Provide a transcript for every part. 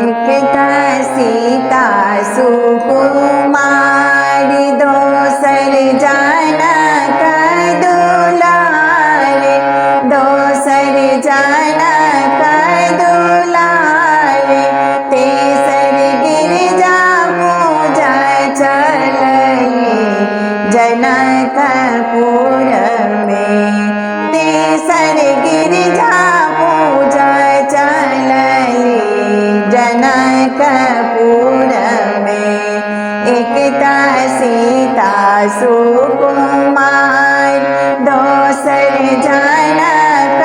एकता सीता सुकुमारी, दोसर जनक दुलारे, दोसर जनक दुलारे, तेसर गिरिजा पूजा चलई जनकपुर में, तेसर गिरिजा पूजा चलई जनकपुर में। एकता सीता सुकुमार, दोसर जनक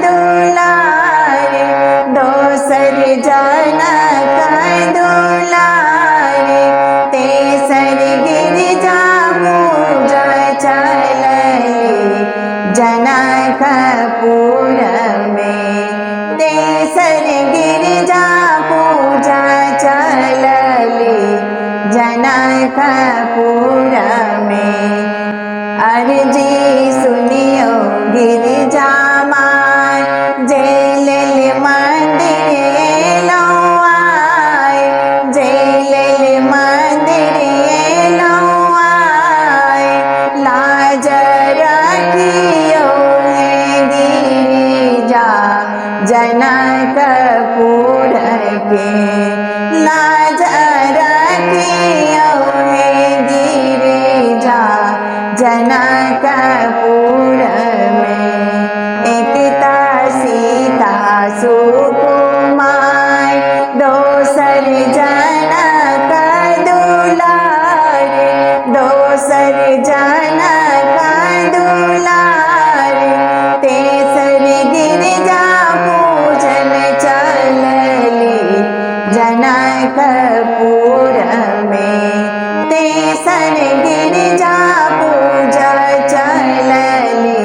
दुलारे, दोसर जनक दुलारे, तेसर गिरिजा पूजा चलई जनकपुर में, तेसर गिरिजा पूजा चलई जनकपुर में। अर्जी सुनियो गिरिजा माय, जेल मंदिर लो आए, जेल मंदिर लो आए, लाज रखियो है गिरिजा जनकपुर के, लाज रखियो है गिरिजा जनकपुर में। एकता सीता सुकुमार, दोसर जनक दुलारे, दोसर जनक दुलारे, तेसर गिरिजा पूजन चलई जनकपुर में, तेसर गिरिजा पूजा चलई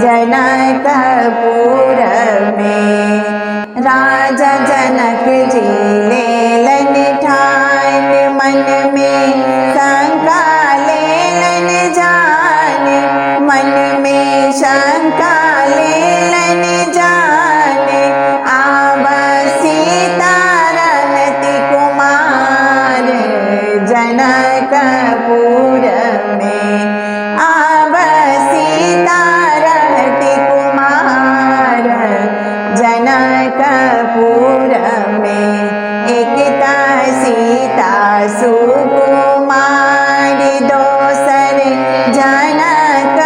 जनकपुर में। राजा जनक जी लेलन ठान, मन में शंका लेलन जान, मन में शंका लेलन जान, आब सीता रमति कुमार जनकपुर में, आब सीता रहति कुमार जनकपुर में। एकता सीता सुकुमारी, दोसर जनक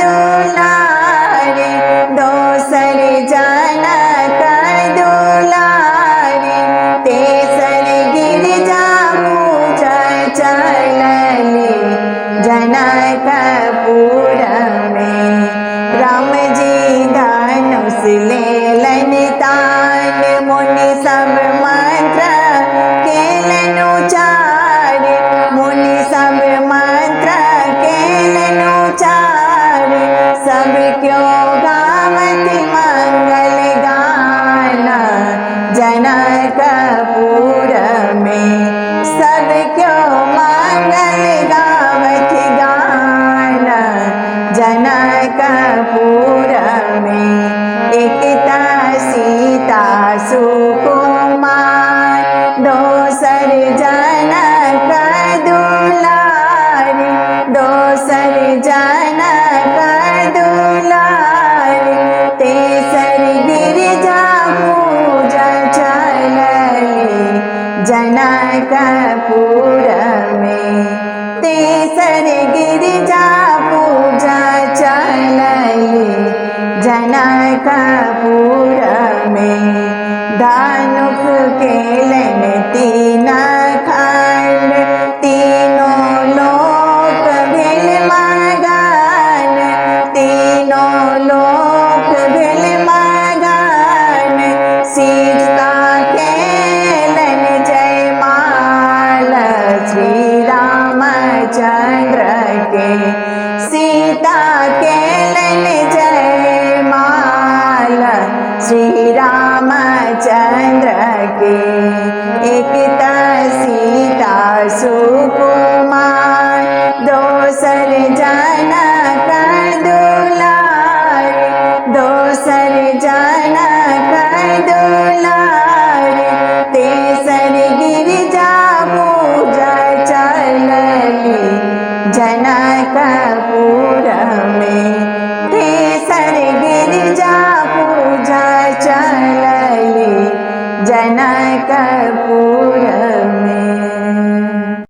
दुलारे, दोसर जनक दुलारे, तेसर गिरिजा पूजा चलई जनकपुर में। राम जी धनुष लेलन तान, मुनि सब मंत्र केलन उचार, मुनि सब मंत्र केलन उचार, सब क्यों गावति मंगल गान जनकपुर में, सब क्यों मंगल गावति गान जनकपुर में। एकता सीता सुकुमार, दोसर जनक दुलारे, दोसर जनक दुलारे, तेसर गिरिजा पूजा चलई जनकपुर में, तेसर गिरिजा पूजा चलई जनकपुर में। धानुक केलन तीन खंड, तीनों लोक भेल मगन, तीनों लोक भेल मगन, सीता केलन जयमाल श्री रामचंद्र के, सीता केलन जयमाल श्री रामचंद्र के। एकता जनकपुर